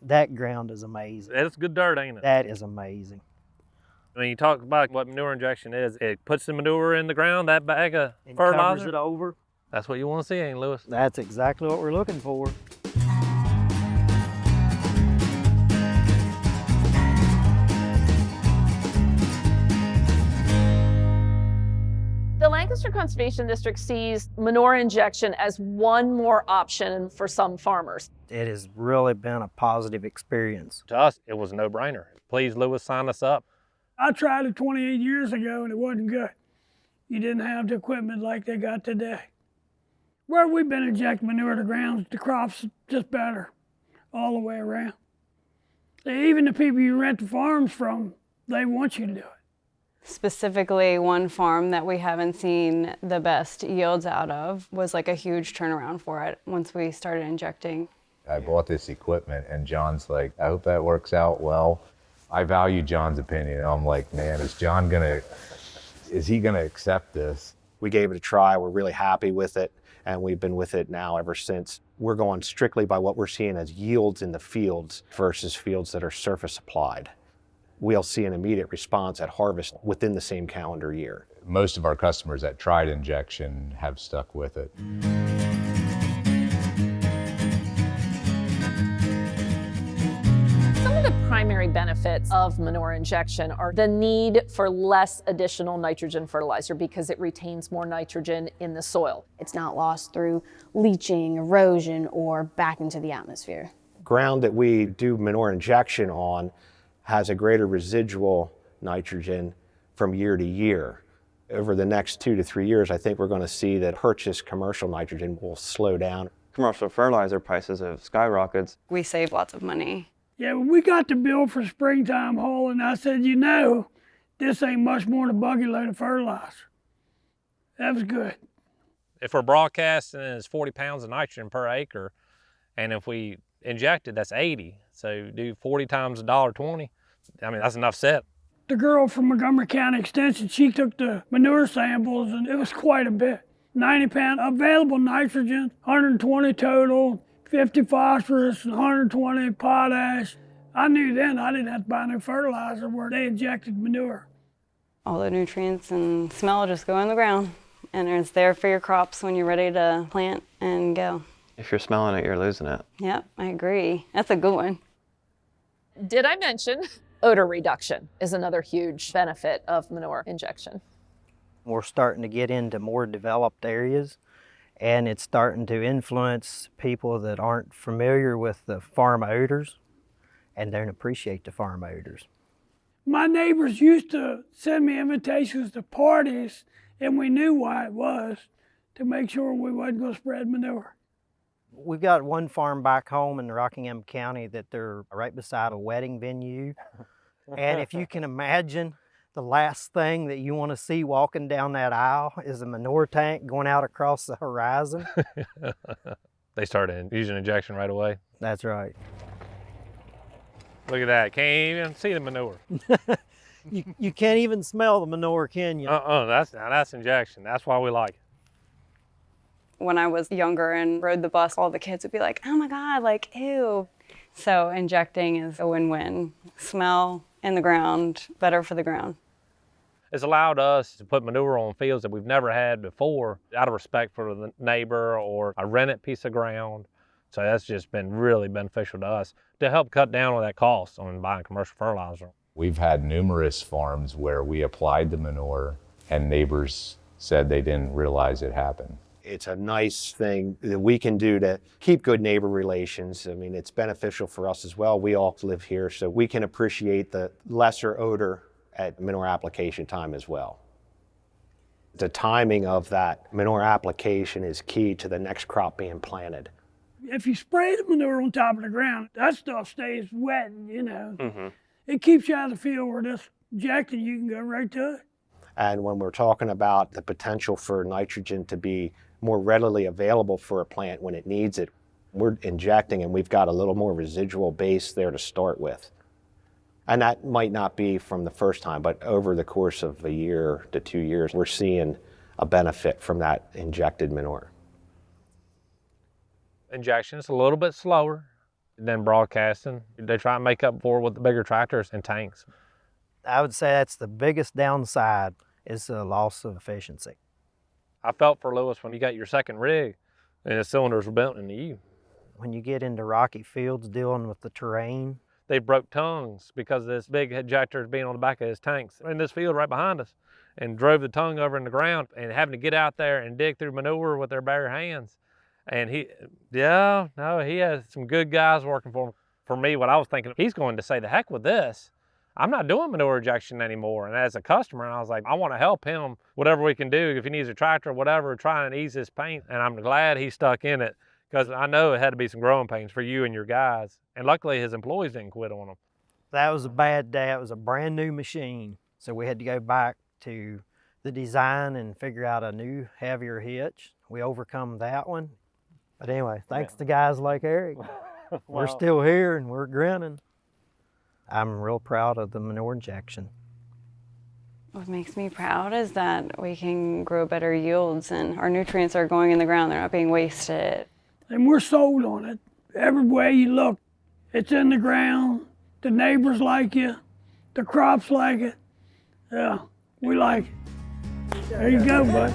That ground is amazing. It's good dirt, ain't it? That is amazing. When you talk about what manure injection is, it puts the manure in the ground, that bag of And fertilizer. covers it over. That's what you want to see, ain't it, Lewis? That's exactly what we're looking for. The Lancaster Conservation District sees manure injection as one more option for some farmers. It has really been a positive experience. To us, it was a no-brainer. Please, Lewis, sign us up. I tried it 28 years ago and it wasn't good. You didn't have the equipment like they got today. Where we've been injecting manure to grounds, the crops just better all the way around. Even the people you rent the farms from, they want you to do it. Specifically, one farm that we haven't seen the best yields out of was like a huge turnaround for it once we started injecting. I bought this equipment and John's like, I hope that works out well. I value John's opinion. I'm like, man, is he gonna accept this? We gave it a try. We're really happy with it, and we've been with it now ever since. We're going strictly by what we're seeing as yields in the fields versus fields that are surface applied. We'll see an immediate response at harvest within the same calendar year. Most of our customers that tried injection have stuck with it. Some of the primary benefits of manure injection are the need for less additional nitrogen fertilizer because it retains more nitrogen in the soil. It's not lost through leaching, erosion, or back into the atmosphere. Ground that we do manure injection on has a greater residual nitrogen from year to year. Over the next 2 to 3 years, I think we're going to see that purchased commercial nitrogen will slow down. Commercial fertilizer prices have skyrocketed. We save lots of money. Yeah, when we got the bill for springtime hauling, I said, you know, this ain't much more than a buggy load of fertilizer. That was good. If we're broadcasting, it's 40 pounds of nitrogen per acre, and if we inject it, that's 80. So do 40 times $1.20. I mean, that's enough set. The girl from Montgomery County Extension, she took the manure samples, and it was quite a bit. 90 pound available nitrogen, 120 total, 50 phosphorus, and 120 potash. I knew then I didn't have to buy new fertilizer where they injected manure. All the nutrients and smell just go in the ground, and it's there for your crops when you're ready to plant and go. If you're smelling it, you're losing it. Yep, I agree. That's a good one. Did I mention odor reduction is another huge benefit of manure injection? We're starting to get into more developed areas, and it's starting to influence people that aren't familiar with the farm odors and don't appreciate the farm odors. My neighbors used to send me invitations to parties, and we knew why it was, to make sure we wasn't going to spread manure. We've got one farm back home in Rockingham County that they're right beside a wedding venue. And if you can imagine, the last thing that you want to see walking down that aisle is a manure tank going out across the horizon. They started using injection right away. That's right. Look at that, can't even see the manure. You can't even smell the manure, can you? That's injection. That's why we like it. When I was younger and rode the bus, all the kids would be like, oh my God, like, ew. So injecting is a win-win. Smell in the ground, better for the ground. It's allowed us to put manure on fields that we've never had before out of respect for the neighbor or a rented piece of ground. So that's just been really beneficial to us to help cut down on that cost on buying commercial fertilizer. We've had numerous farms where we applied the manure and neighbors said they didn't realize it happened. It's a nice thing that we can do to keep good neighbor relations. I mean, it's beneficial for us as well. We all live here, so we can appreciate the lesser odor at manure application time as well. The timing of that manure application is key to the next crop being planted. If you spray the manure on top of the ground, that stuff stays wet, you know. It keeps you out of the field where this injecting, you can go right to it. And when we're talking about the potential for nitrogen to be more readily available for a plant when it needs it, we're injecting and we've got a little more residual base there to start with. And that might not be from the first time, but over the course of a year to 2 years, we're seeing a benefit from that injected manure. Injection is a little bit slower. Then broadcasting, they try and make up for it with the bigger tractors and tanks. I would say that's the biggest downside is the loss of efficiency. I felt for Lewis when you got your second rig and the cylinders were built into you. When you get into rocky fields dealing with the terrain, They broke tongues because of this big ejector being on the back of his tanks in this field right behind us, and drove the tongue over in the ground and having to get out there and dig through manure with their bare hands. And he has some good guys working for him. For me, what I was thinking, he's going to say, the heck with this. I'm not doing manure ejection anymore. And as a customer, I was like, I want to help him, whatever we can do. If he needs a tractor or whatever, try and ease his pain. And I'm glad he stuck in it, because I know it had to be some growing pains for you and your guys. And luckily his employees didn't quit on him. that was a bad day. It was a brand new machine. So we had to go back to the design and figure out a new, heavier hitch. We overcome that one. But anyway, thanks to guys like Eric, we're still here and we're grinning. I'm real proud of the manure injection. What makes me proud is that we can grow better yields and our nutrients are going in the ground. They're not being wasted. And we're sold on it. Every way you look, it's in the ground. The neighbors like you. The crops like it. Yeah, we like it. There you go, bud.